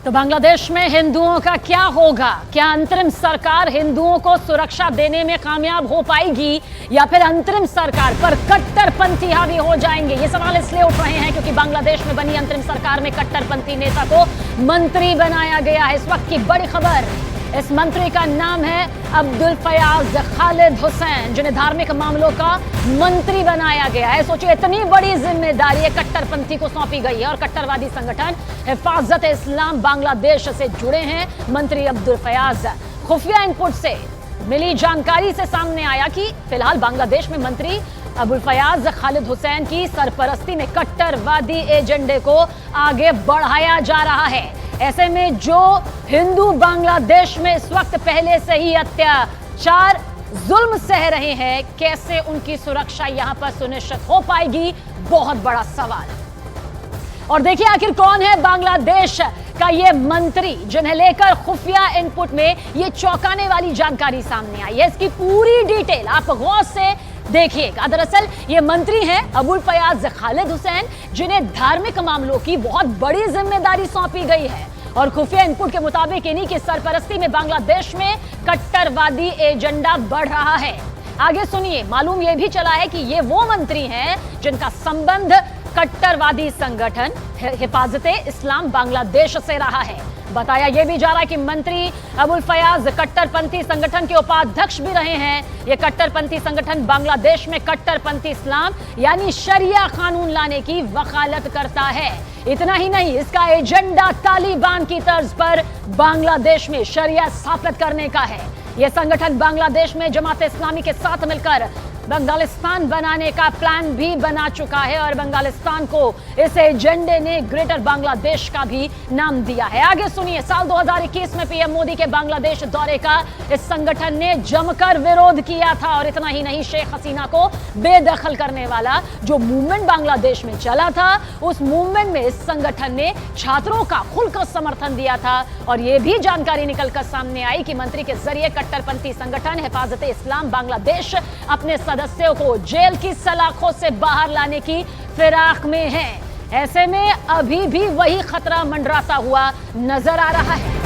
तो बांग्लादेश में हिंदुओं का क्या होगा? क्या अंतरिम सरकार हिंदुओं को सुरक्षा देने में कामयाब हो पाएगी या फिर अंतरिम सरकार पर कट्टरपंथी हावी हो जाएंगे? ये सवाल इसलिए उठ रहे हैं क्योंकि बांग्लादेश में बनी अंतरिम सरकार में कट्टरपंथी नेता को मंत्री बनाया गया है। इस वक्त की बड़ी खबर, इस मंत्री का नाम है अब्दुल फयाज खालिद हुसैन, जिन्हें धार्मिक मामलों का मंत्री बनाया गया है। सोचिए, इतनी बड़ी जिम्मेदारी कट्टरपंथी को सौंपी गई है और कट्टरवादी संगठन हिफाजत इस्लाम बांग्लादेश से जुड़े हैं मंत्री अब्दुल फयाज। खुफिया इनपुट से मिली जानकारी से सामने आया कि फिलहाल बांग्लादेश में मंत्री अब्दुल फयाज खालिद हुसैन की सरपरस्ती में कट्टरवादी एजेंडे को आगे बढ़ाया जा रहा है। ऐसे में जो हिंदू बांग्लादेश में इस वक्त पहले से ही अत्याचार जुल्म सह रहे हैं, कैसे उनकी सुरक्षा यहां पर सुनिश्चित हो पाएगी? बहुत बड़ा सवाल। और देखिए, आखिर कौन है बांग्लादेश का ये मंत्री जिन्हें लेकर खुफिया इनपुट में ये चौंकाने वाली जानकारी सामने आई है। इसकी पूरी डिटेल आप गौर से देखिएगा। दरअसल ये मंत्री हैं अब्दुल फयाज खालिद हुसैन, जिन्हें धार्मिक मामलों की बहुत बड़ी जिम्मेदारी सौंपी गई है और खुफिया इनपुट के मुताबिक इन्हीं की सरपरस्ती में बांग्लादेश में कट्टरवादी एजेंडा बढ़ रहा है। आगे सुनिए, मालूम यह भी चला है कि ये वो मंत्री हैं जिनका संबंध कट्टरवादी संगठन हिफाजत इस्लाम बांग्लादेश से रहा है। बताया यह भी जा रहा है कि मंत्री अब्दुल फयाज कट्टरपंथी संगठन के उपाध्यक्ष भी रहे हैं। यह कट्टरपंथी संगठन बांग्लादेश में कट्टरपंथी इस्लाम यानी शरिया कानून लाने की वकालत करता है। इतना ही नहीं, इसका एजेंडा तालिबान की तर्ज पर बांग्लादेश में शरिया स्थापित करने का है। यह संगठन बांग्लादेश में जमात इस्लामी के साथ मिलकर बंगालिस्तान बनाने का प्लान भी बना चुका है और बंगालिस्तान को इस एजेंडे ने ग्रेटर बांग्लादेश का भी नाम दिया है। आगे सुनिए, साल 2021 में पीएम मोदी के बांग्लादेश दौरे का इस संगठन ने जमकर विरोध किया था। और इतना ही नहीं, शेख हसीना को बेदखल करने वाला जो मूवमेंट बांग्लादेश में चला था, उस मूवमेंट में इस संगठन ने छात्रों का खुलकर समर्थन दिया था। और यह भी जानकारी निकलकर सामने आई कि मंत्री के जरिए कट्टरपंथी संगठन हिफाजत इस्लाम बांग्लादेश अपने सदस्यों को जेल की सलाखों से बाहर लाने की फिराक में है। ऐसे में अभी भी वही खतरा मंडराता हुआ नजर आ रहा है।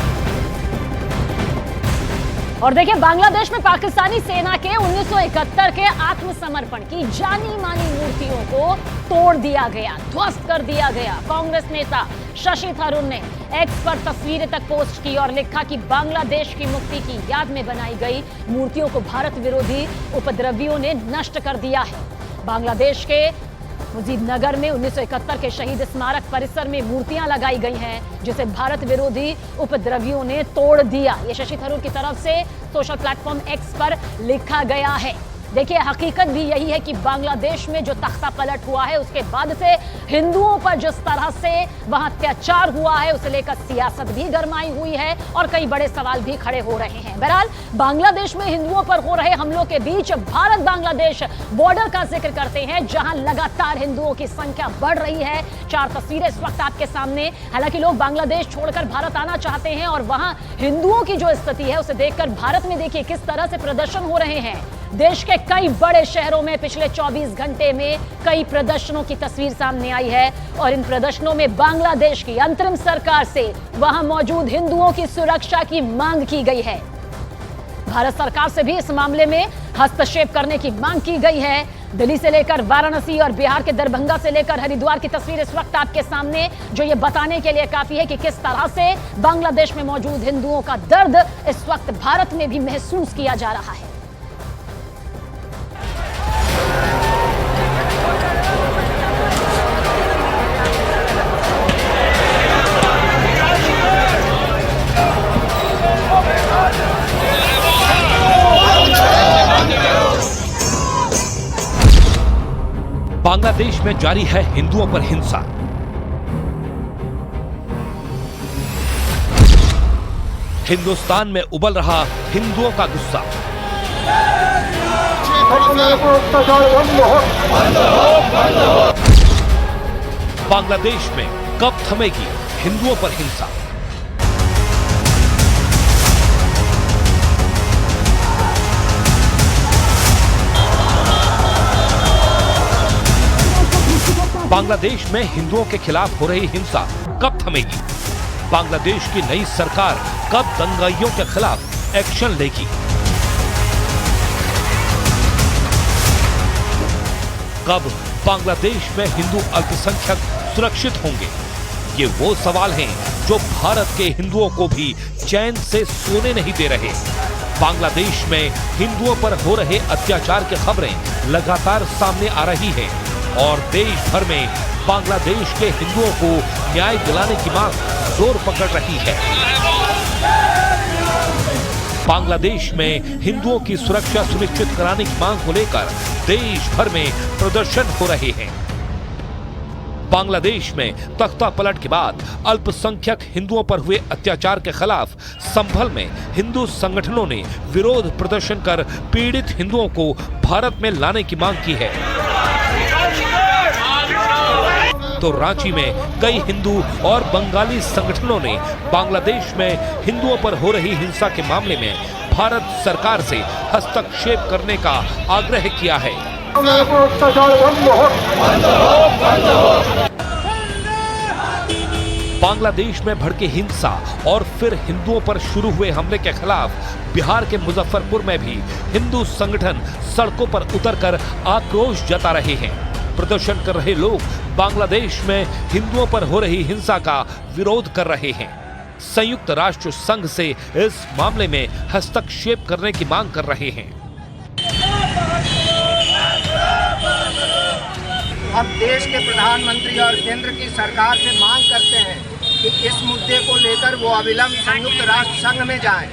और देखिए, बांग्लादेश में पाकिस्तानी सेना के 1971 के आत्मसमर्पण की जानी मानी मूर्तियों को तोड़ दिया गया, ध्वस्त कर दिया गया। कांग्रेस नेता शशि थरूर ने एक्स पर तस्वीरें तक पोस्ट की और लिखा कि बांग्लादेश की मुक्ति की याद में बनाई गई मूर्तियों को भारत विरोधी उपद्रवियों ने नष्ट कर दिया है। बांग्लादेश के मुजीबनगर में 1971 के शहीद स्मारक परिसर में मूर्तियां लगाई गई हैं, जिसे भारत विरोधी उपद्रवियों ने तोड़ दिया। ये शशि थरूर की तरफ से सोशल प्लेटफॉर्म एक्स पर लिखा गया है। देखिए, हकीकत भी यही है कि बांग्लादेश में जो तख्ता पलट हुआ है, उसके बाद से हिंदुओं पर जिस तरह से वहां अत्याचार हुआ है, उसे लेकर सियासत भी गरमाई हुई है और कई बड़े सवाल भी खड़े हो रहे हैं। बहरहाल, बांग्लादेश में हिंदुओं पर हो रहे हमलों के बीच भारत बांग्लादेश बॉर्डर का जिक्र करते हैं, जहां लगातार हिंदुओं की संख्या बढ़ रही है। 4 तस्वीरें इस वक्त आपके सामने। हालांकि लोग बांग्लादेश छोड़कर भारत आना चाहते हैं और वहां हिंदुओं की जो स्थिति है उसे देखकर भारत में देखिए किस तरह से प्रदर्शन हो रहे हैं। देश के कई बड़े शहरों में पिछले 24 घंटे में कई प्रदर्शनों की तस्वीर सामने आई है और इन प्रदर्शनों में बांग्लादेश की अंतरिम सरकार से वहां मौजूद हिंदुओं की सुरक्षा की मांग की गई है। भारत सरकार से भी इस मामले में हस्तक्षेप करने की मांग की गई है। दिल्ली से लेकर वाराणसी और बिहार के दरभंगा से लेकर हरिद्वार की तस्वीर इस वक्त आपके सामने, जो ये बताने के लिए काफी है कि किस तरह से बांग्लादेश में मौजूद हिंदुओं का दर्द इस वक्त भारत में भी महसूस किया जा रहा है। बांग्लादेश में जारी है हिंदुओं पर हिंसा। हिंदुस्तान में उबल रहा हिंदुओं का गुस्सा। बांग्लादेश में कब थमेगी हिंदुओं पर हिंसा? बांग्लादेश में हिंदुओं के खिलाफ हो रही हिंसा कब थमेगी? बांग्लादेश की नई सरकार कब दंगाइयों के खिलाफ एक्शन लेगी? कब बांग्लादेश में हिंदू अल्पसंख्यक सुरक्षित होंगे? ये वो सवाल हैं जो भारत के हिंदुओं को भी चैन से सोने नहीं दे रहे। बांग्लादेश में हिंदुओं पर हो रहे अत्याचार की खबरें लगातार सामने आ रही हैं और देश भर में बांग्लादेश के हिंदुओं को न्याय दिलाने की मांग जोर पकड़ रही है। बांग्लादेश में हिंदुओं की सुरक्षा सुनिश्चित कराने की मांग को लेकर देश भर में प्रदर्शन हो रहे हैं। बांग्लादेश में तख्ता पलट के बाद अल्पसंख्यक हिंदुओं पर हुए अत्याचार के खिलाफ संभल में हिंदू संगठनों ने विरोध प्रदर्शन कर पीड़ित हिंदुओं को भारत में लाने की मांग की है। तो रांची में कई हिंदू और बंगाली संगठनों ने बांग्लादेश में हिंदुओं पर हो रही हिंसा के मामले में भारत सरकार से हस्तक्षेप करने का आग्रह किया है। बांग्लादेश में भड़के हिंसा और फिर हिंदुओं पर शुरू हुए हमले के खिलाफ बिहार के मुजफ्फरपुर में भी हिंदू संगठन सड़कों पर उतरकर आक्रोश जता रहे हैं। प्रदर्शन कर रहे लोग बांग्लादेश में हिंदुओं पर हो रही हिंसा का विरोध कर रहे हैं। संयुक्त राष्ट्र संघ से इस मामले में हस्तक्षेप करने की मांग कर रहे हैं। हम देश के प्रधानमंत्री और केंद्र की सरकार से मांग करते हैं कि इस मुद्दे को लेकर वो अविलंब संयुक्त राष्ट्र संघ में जाएं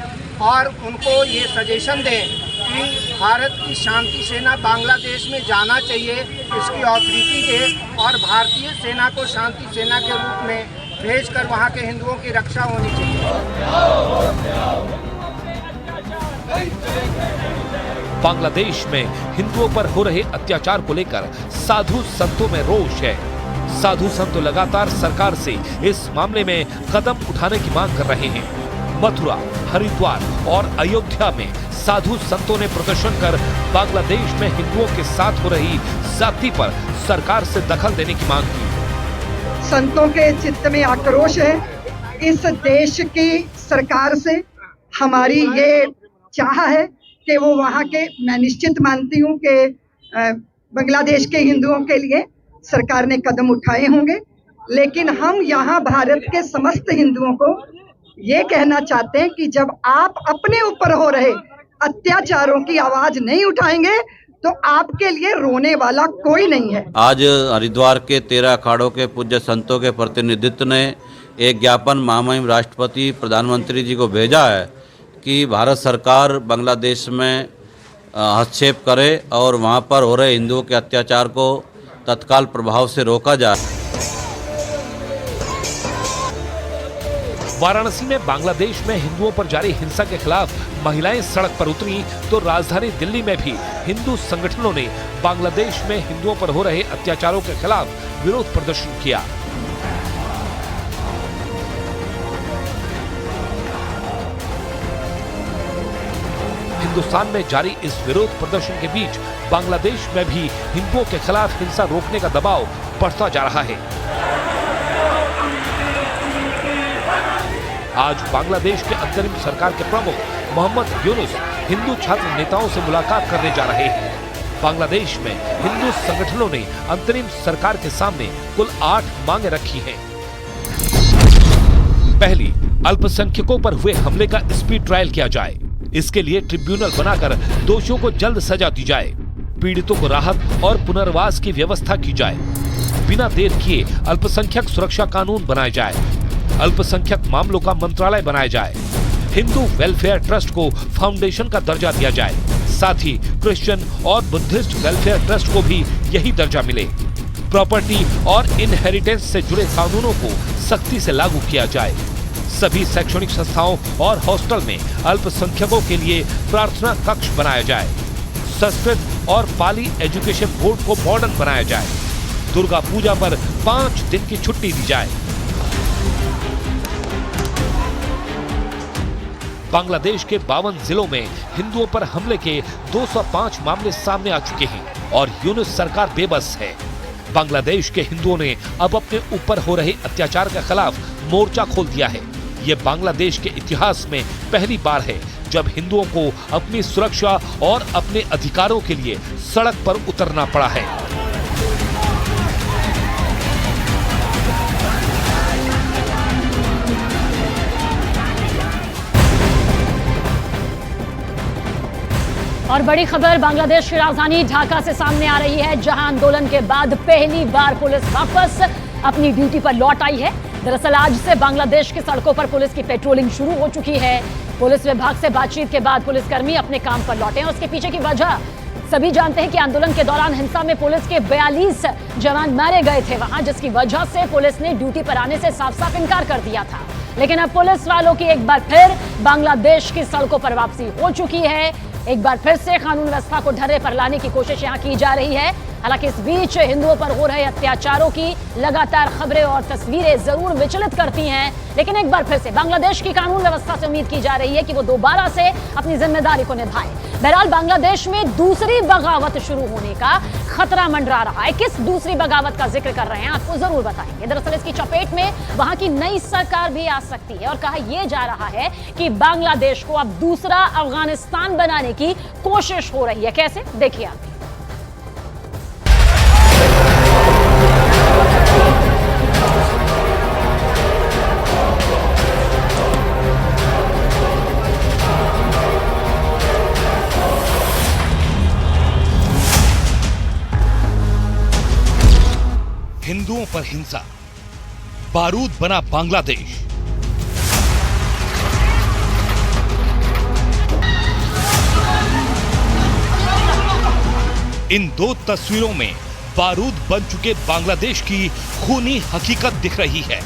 और उनको ये सजेशन दें कि भारत की शांति सेना बांग्लादेश में जाना चाहिए, इसकी ऑथोरिटी दे और भारतीय सेना को शांति सेना के रूप में भेजकर वहाँ के हिंदुओं की रक्षा होनी चाहिए। बांग्लादेश में हिंदुओं पर हो रहे अत्याचार को लेकर साधु संतों में रोष है। साधु संत लगातार सरकार से इस मामले में कदम उठाने की मांग कर रहे हैं। मथुरा, हरिद्वार और अयोध्या में साधु संतों ने प्रदर्शन कर बांग्लादेश में हिंदुओं के साथ हो रही ज्यादती पर सरकार से दखल देने की मांग की। संतों के चित्त में आक्रोश है। इस देश की सरकार से हमारी ये चाह है कि वो वहाँ के, मैं निश्चित मानती हूँ कि बांग्लादेश के हिंदुओं के लिए सरकार ने कदम उठाए होंगे, लेकिन हम यहाँ भारत के समस्त हिंदुओं को ये कहना चाहते हैं कि जब आप अपने ऊपर हो रहे अत्याचारों की आवाज नहीं उठाएंगे तो आपके लिए रोने वाला कोई नहीं है। आज हरिद्वार के 13 अखाड़ों के पूज्य संतों के प्रतिनिधित्व ने एक ज्ञापन महामहिम राष्ट्रपति प्रधानमंत्री जी को भेजा है कि भारत सरकार बांग्लादेश में हस्तक्षेप करे और वहां पर हो रहे हिंदुओं के अत्याचार को तत्काल प्रभाव से रोका जाए। वाराणसी में बांग्लादेश में हिंदुओं पर जारी हिंसा के खिलाफ महिलाएं सड़क पर उतरी तो राजधानी दिल्ली में भी हिंदू संगठनों ने बांग्लादेश में हिंदुओं पर हो रहे अत्याचारों के खिलाफ विरोध प्रदर्शन किया। हिंदुस्तान में जारी इस विरोध प्रदर्शन के बीच बांग्लादेश में भी हिंदुओं के खिलाफ हिंसा रोकने का दबाव बढ़ता जा रहा है। आज बांग्लादेश के अंतरिम सरकार के प्रमुख मोहम्मद यूनुस हिंदू छात्र नेताओं से मुलाकात करने जा रहे हैं। बांग्लादेश में हिंदू संगठनों ने अंतरिम सरकार के सामने कुल 8 मांगे रखी हैं। पहली, अल्पसंख्यकों पर हुए हमले का स्पीड ट्रायल किया जाए। इसके लिए ट्रिब्यूनल बनाकर दोषियों को जल्द सजा दी जाए। पीड़ितों को राहत और पुनर्वास की व्यवस्था की जाए। बिना देर किए अल्पसंख्यक सुरक्षा कानून बनाया जाए। अल्पसंख्यक मामलों का मंत्रालय बनाया जाए। हिंदू वेलफेयर ट्रस्ट को फाउंडेशन का दर्जा दिया जाए। साथ ही क्रिश्चियन और बुद्धिस्ट वेलफेयर ट्रस्ट को भी यही दर्जा मिले। प्रॉपर्टी और इनहेरिटेंस से जुड़े कानूनों को सख्ती से लागू किया जाए। सभी शैक्षणिक संस्थाओं और हॉस्टल में अल्पसंख्यकों के लिए प्रार्थना कक्ष बनाया जाए। संस्कृत और पाली एजुकेशन बोर्ड को मॉडर्न बनाया जाए। दुर्गा पूजा पर 5 दिन की छुट्टी दी जाए। बांग्लादेश के 52 जिलों में हिंदुओं पर हमले के 205 मामले सामने आ चुके हैं और यूनुस सरकार बेबस है। बांग्लादेश के हिंदुओं ने अब अपने ऊपर हो रहे अत्याचार के खिलाफ मोर्चा खोल दिया है। ये बांग्लादेश के इतिहास में पहली बार है जब हिंदुओं को अपनी सुरक्षा और अपने अधिकारों के लिए सड़क पर उतरना पड़ा है। और बड़ी खबर बांग्लादेश की राजधानी ढाका से सामने आ रही है, जहां आंदोलन के बाद पहली बार पुलिस वापस अपनी ड्यूटी पर लौट आई है। दरअसल आज से बांग्लादेश की सड़कों पर पुलिस की पेट्रोलिंग शुरू हो चुकी है। पुलिस विभाग से बातचीत के बाद पुलिसकर्मी अपने काम पर लौटे हैं। उसके पीछे की वजह सभी जानते हैं कि आंदोलन के दौरान हिंसा में पुलिस के 42 जवान मारे गए थे वहां, जिसकी वजह से पुलिस ने ड्यूटी पर आने से साफ साफ इनकार कर दिया था। लेकिन अब पुलिस वालों की एक बार फिर बांग्लादेश की सड़कों पर वापसी हो चुकी है। एक बार फिर से कानून व्यवस्था को ढर्रे पर लाने की कोशिश यहां की जा रही है। हालांकि इस बीच हिंदुओं पर हो रहे अत्याचारों की लगातार खबरें और तस्वीरें जरूर विचलित करती हैं, लेकिन एक बार फिर से बांग्लादेश की कानून व्यवस्था से उम्मीद की जा रही है कि वो दोबारा से अपनी जिम्मेदारी को निभाए। बहरहाल बांग्लादेश में दूसरी बगावत शुरू होने का खतरा मंडरा रहा है। किस दूसरी बगावत का जिक्र कर रहे हैं आपको जरूर बताएंगे। दरअसल इसकी चपेट में वहां की नई सरकार भी आ सकती है और कहा यह जा रहा है कि बांग्लादेश को अब दूसरा अफगानिस्तान बनाने की कोशिश हो रही है। कैसे, देखिए आप। हिंदुओं पर हिंसा, बारूद बना बांग्लादेश। इन दो तस्वीरों में बारूद बन चुके बांग्लादेश की खूनी हकीकत दिख रही है।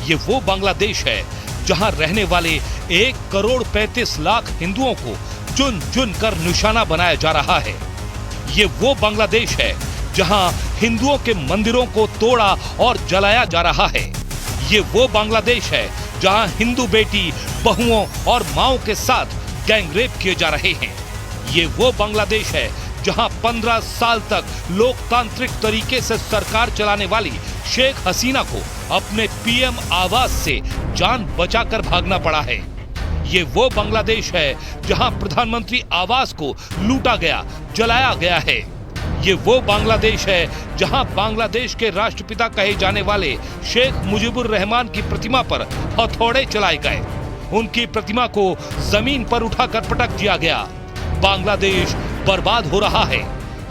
ये वो बांग्लादेश है जहां रहने वाले 1,35,00,000 हिंदुओं को चुन चुन कर निशाना बनाया जा रहा है। ये वो बांग्लादेश है जहां हिंदुओं के मंदिरों को तोड़ा और जलाया जा रहा है। ये वो बांग्लादेश है जहां हिंदू बेटी, बहुओं और माओं के साथ गैंगरेप किए जा रहे हैं। ये वो बांग्लादेश है जहां 15 साल तक लोकतांत्रिक तरीके से सरकार चलाने वाली शेख हसीना को अपने पीएम आवास से जान बचाकर भागना पड़ा है। ये वो बांग्लादेश है जहां प्रधानमंत्री आवास को लूटा गया, जलाया गया है। ये वो बांग्लादेश है जहां बांग्लादेश के राष्ट्रपिता कहे जाने वाले शेख मुजीबुर रहमान की प्रतिमा पर हथौड़े चलाए गए, उनकी प्रतिमा को जमीन पर उठाकर पटक दिया गया। बांग्लादेश बर्बाद हो रहा है।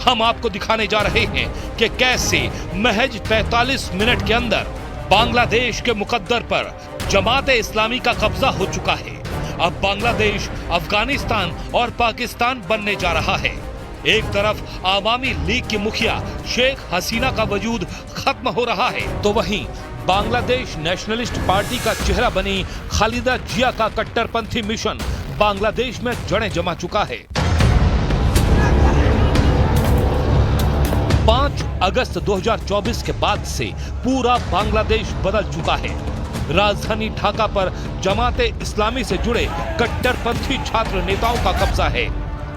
हम आपको दिखाने जा रहे हैं कि कैसे महज 45 मिनट के अंदर बांग्लादेश के मुकद्दर पर जमात-ए इस्लामी का कब्जा हो चुका है। अब बांग्लादेश अफगानिस्तान और पाकिस्तान बनने जा रहा है। एक तरफ आवामी लीग की मुखिया शेख हसीना का वजूद खत्म हो रहा है, तो वहीं बांग्लादेश नेशनलिस्ट पार्टी का चेहरा बनी खालिदा जिया का कट्टरपंथी मिशन बांग्लादेश में जड़ें जमा चुका है। 5 अगस्त 2024 के बाद से पूरा बांग्लादेश बदल चुका है। राजधानी ढाका पर जमाते इस्लामी से जुड़े कट्टरपंथी छात्र नेताओं का कब्जा है।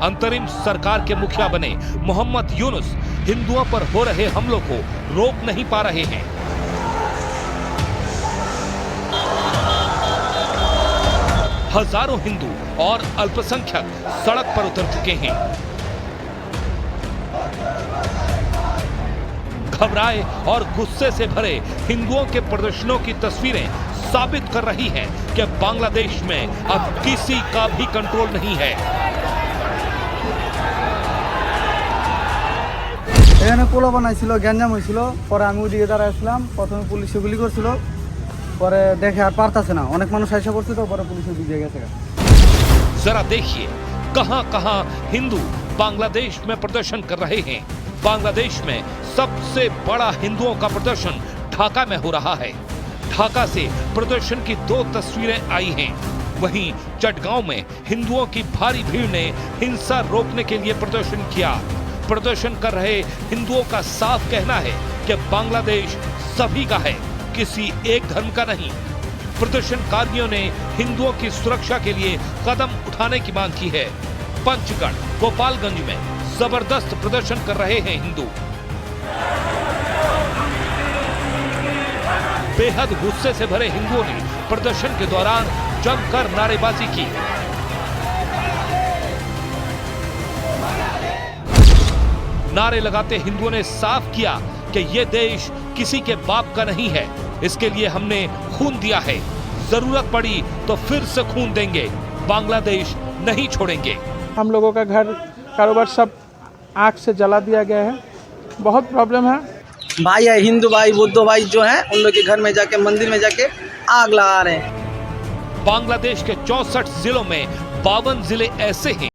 अंतरिम सरकार के मुखिया बने मोहम्मद यूनुस हिंदुओं पर हो रहे हमलों को रोक नहीं पा रहे हैं। हजारों हिंदू और अल्पसंख्यक सड़क पर उतर चुके हैं। घबराए और गुस्से से भरे हिंदुओं के प्रदर्शनों की तस्वीरें साबित कर रही हैं कि बांग्लादेश में अब किसी का भी कंट्रोल नहीं है। এখানে পোলাপান আইছিল, গ্যাঞ্জাম হয়েছিল, পরে আমি ওইদিকে দাঁড়াইছিলাম। প্রথমে পুলিশে গুলি করছিল, পরে দেখে আর পারতাছে না, অনেক মানুষ আইসা করছে, তো পরে পুলিশে দিকে গেছে। जरा देखिए कहां-कहां हिंदू बांग्लादेश में प्रदर्शन कर रहे हैं। बांग्लादेश में सबसे बड़ा हिंदुओं का प्रदर्शन ढाका में हो रहा है। ढाका से प्रदर्शन की 2 तस्वीरें आई हैं। वहीं चटगांव में हिंदुओं की भारी भीड़ ने हिंसा रोकने के लिए प्रदर्शन किया। प्रदर्शन कर रहे हिंदुओं का साफ कहना है कि बांग्लादेश सभी का है, किसी एक धर्म का नहीं। प्रदर्शनकारियों ने हिंदुओं की सुरक्षा के लिए कदम उठाने की मांग की है। पंचगढ़, गोपालगंज में जबरदस्त प्रदर्शन कर रहे हैं हिंदू। बेहद गुस्से से भरे हिंदुओं ने प्रदर्शन के दौरान जमकर नारेबाजी की। नारे लगाते हिंदुओं ने साफ किया कि ये देश किसी के बाप का नहीं है, इसके लिए हमने खून दिया है, जरूरत पड़ी तो फिर से खून देंगे, बांग्लादेश नहीं छोड़ेंगे। हम लोगों का घर कारोबार सब आग से जला दिया गया है, बहुत प्रॉब्लम है। भाई है, हिंदू भाई बुद्ध भाई जो है उन लोग के घर में जाके मंदिर में जाके आग लगा रहे हैं। बांग्लादेश के 64 जिलों में 52 जिले ऐसे हैं